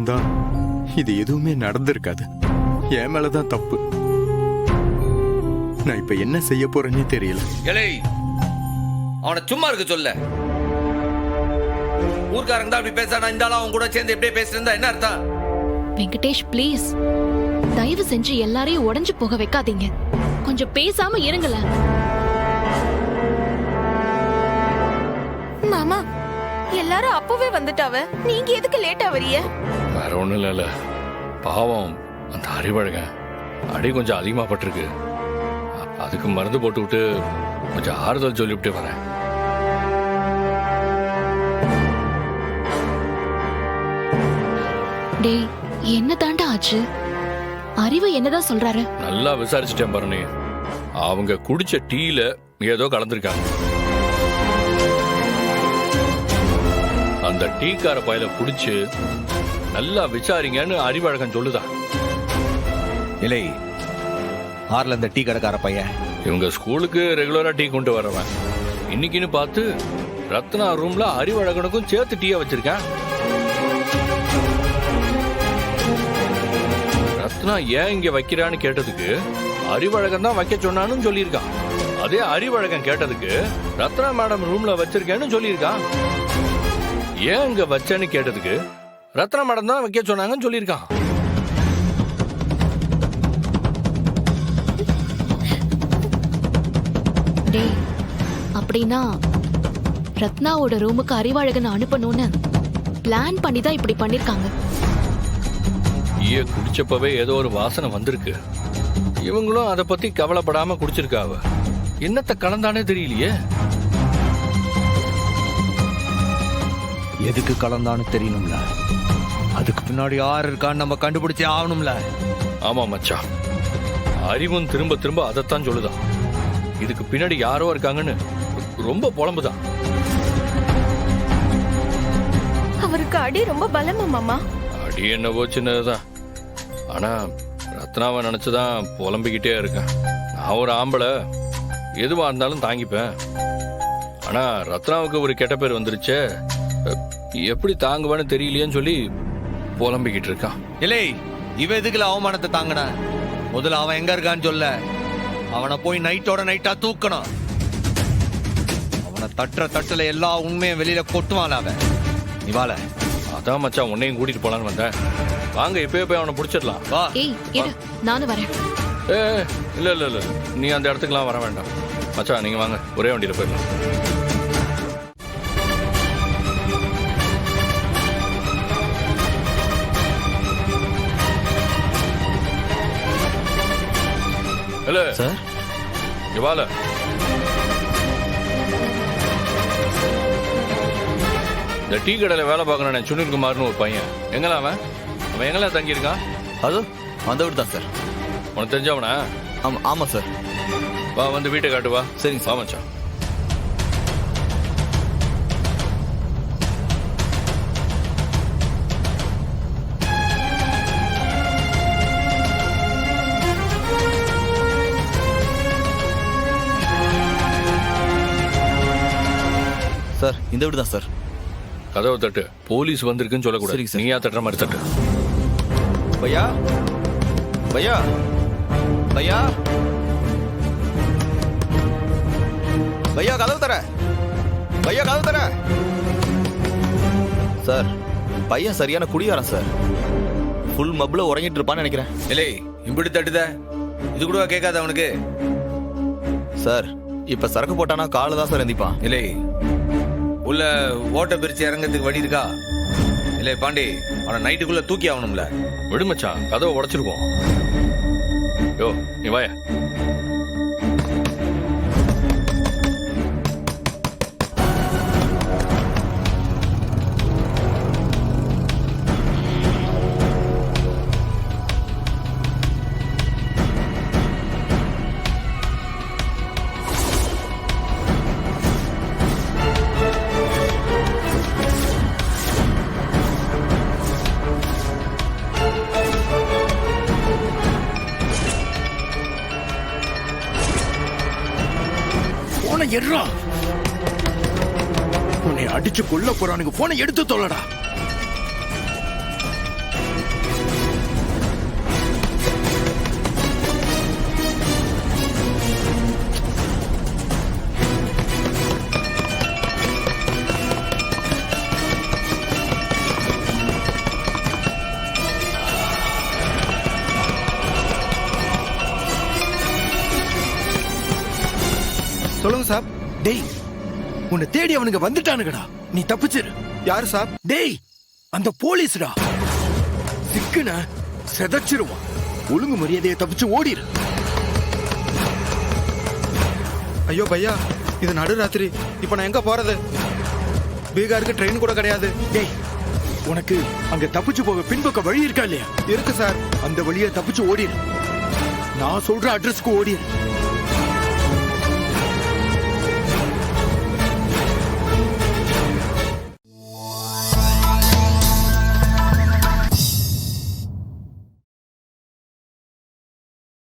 இருந்திருந்தா இது எதுவுமே நடந்திருக்காது. என் மேலதான் தப்பு. நான் இப்ப என்ன செய்ய போறேன்னே தெரியல. ஏலே, அவனை சும்மா இருக்க சொல்ல. ஊர்க்காரங்க தான் அப்படி பேசானா, இந்த ஆளு அவன் கூட சேர்ந்து எப்படியே பேசிட்டு என்ன அர்த்தம்? வெங்கடேஷ் ப்ளீஸ், தயவு செஞ்சு எல்லாரையும் உடைஞ்சு போக வைக்காதீங்க. கொஞ்சம் பேசாம இருங்களேன். மாமா, எல்லாரும் அப்பவே வந்துட்டாவ, நீங்க எதுக்கு லேட்டா வரிய? வேற ஒண்ணும் இல்ல. பாவம் அந்த அறிவழகன் அடி கொஞ்சம் அதிகமா பட்டிருக்கு. அதுக்கு மருந்து போட்டு விட்டு கொஞ்சம் ஆறுதல் சொல்லிவிட்டு வரேன். டேய், என்ன தாண்டா ஆச்சு? அறிவு என்னதான் சொல்றாரு? நல்லா விசாரிச்சுட்டேன் பரணி. அவங்க குடிச்ச டீல ஏதோ கலந்துருக்காங்க. அந்த டீக்கார பையில குடிச்சு நல்லா விசாரிங்கன்னு அறிவழகன் சொல்லுதான். இல்லை, ஆர்ல இந்த டீ கடைக்கார பையன் இவங்க ஸ்கூலுக்கு ரெகுலரா டீ கொண்டு வரவன். இன்னைக்குன்னு பார்த்து ரத்னா ரூம்ல அறிவழகனுக்கும் சேர்த்து டீயா வச்சிருக்கேன். ரத்னா ஏன் இங்க வைக்கிறான்னு கேட்டதுக்கு அறிவழகன் தான் வைக்க சொன்னான்னு சொல்லியிருக்கான். அதே அறிவழகன் கேட்டதுக்கு ரத்னா மேடம் ரூம்ல வச்சிருக்கேன்னு சொல்லியிருக்கான். ஏன் இங்க வச்சேன்னு கேட்டதுக்கு ரத்னா மேடம் தான் வைக்க சொன்னாங்கன்னு சொல்லியிருக்கான். டேய், அப்படின்னா ரத்னாவோட ரூமுக்கு அறிவழகனை அனுப்பணும்னு பிளான் பண்ணி தான் இப்படி பண்ணிருக்காங்க. ஈய குடிச்சப்பவே ஏதோ ஒரு வாசனை வந்திருக்கு. இவங்களும் அதை பத்தி கவலைப்படாம குடிச்சிருக்காவ. என்னத்த கலந்தானே தெரியலையே. எதுக்கு கலந்தான்னு தெரியணும்ல. அதுக்கு பின்னாடி யார் இருக்கான்னு நம்ம கண்டுபிடிச்சே ஆகணும்ல. ஆமா மச்சான், அறிவும் திரும்ப திரும்ப அதைத்தான் சொல்லுதான். இதுக்கு பின்னாடி யாரோ இருக்காங்கன்னு ரொம்ப புலம்புதான். அவருக்கு அடி ரொம்ப பலமா மாமா? அடி என்னவோ சின்னதுதான். ஆனா ரத்னாவை நினைச்சுதான் புலம்பிக்கிட்டே இருக்கேன். நான் ஒரு ஆம்பளை, எதுவா இருந்தாலும் தாங்கிப்பேன். ஆனா ரத்னாவுக்கு ஒரு கெட்ட பேர் வந்துருச்சே, எப்படி தாங்குவான்னு தெரியலையேன்னு சொல்லி புலம்பிக்கிட்டு இருக்கான். இல்லை, இவ எதுக்குல அவமானத்தை தாங்கின? முதல்ல அவன் எங்க இருக்கான்னு சொல்ல. அவனை போய் நைட்டோட நைட்டா தூக்கணும். அவனை தட்டுற தட்டுல எல்லா உண்மையும் வெளியில கொட்டுவான் அவன். நீ வாழ. அதான் மச்சான் உன்னையும் கூட்டிட்டு போலான்னு வந்தேன். வாங்க இப்பவே போய் அவனை பிடிச்சிடலாம். வா. ஏய் இரு, நானும் வரேன். ஏ இல்ல இல்ல இல்ல, நீ அந்த இடத்துக்குலாம் வர வேண்டாம் மச்சான். நீங்க வாங்க, ஒரே வண்டியில போயிடலாம். இல்ல சார், இவால இந்த டீ கடையில வேலை பார்க்கறேன் சுனில் குமார்னு ஒரு பையன். எங்கெல்லாம் அவன் எங்கெல்லாம் தங்கியிருக்கான்? அது அந்த வீடு தான் சார். உனக்கு தெரிஞ்சவனா? ஆமா ஆமா சார். வா, வந்து வீட்டை காட்டு. வா. சரிங்க வா மச்சான். சார், இந்த வீடு தான் சார். கதவை தட்டு. போலீஸ் வந்திருக்குன்னு சொல்லக்கூடாது. சரிங்க சார். நீயா தட்டுற மாதிரி தட்டு. பையா பையா பையா பையா, கதவு தர. பையா, கதவு தர. சார், பையன் சரியான குடியாரன் சார். ஃபுல் மப்ல உறங்கிட்டு இருப்பான்னு நினைக்கிறேன். இல்லை, இப்படி தட்டுத, இது கூட கேட்காத அவனுக்கு. சார், இப்ப சரக்கு போட்டானா காலு தான் சார் எந்திப்பான். இல்லை, உள்ள ஓட்ட பிரிச்சு இறங்கிறதுக்கு வழி இருக்கா? இல்லை பாண்டி, அவனை நைட்டுக்குள்ள தூக்கி ஆகணும்ல. விடு மச்சான், கதவை உடைச்சிருக்கோம். யோ நீ வாய. எடுறா, உன்னை அடிச்சு கொல்ல போறானுங்க. போனை எடுத்து தொலைடா. சொல்லுங்க சார். டேய் உன்னை தேடி அவனுங்க வந்துட்டானுங்கடா, நீ தப்பிச்சிரு. யாரு சார்? டேய் அந்த போலீஸ்டா, சிக்குன செதச்சிருவான். ஒழுங்கு மரியாதையை தப்பிச்சு ஓடிரு. ஐயோ பையா, இது நடுராத்திரி. இப்ப நான் எங்க போறது? பீகாருக்கு ட்ரெயின் கூட கிடையாது. டேய் உனக்கு அங்க தப்பிச்சு போக பின்பக்க வழி இருக்கா இல்லையா? இருக்கு சார். அந்த வழியை தப்பிச்சு ஓடிரு. நான் சொல்ற அட்ரஸ்க்கு ஓடிரு.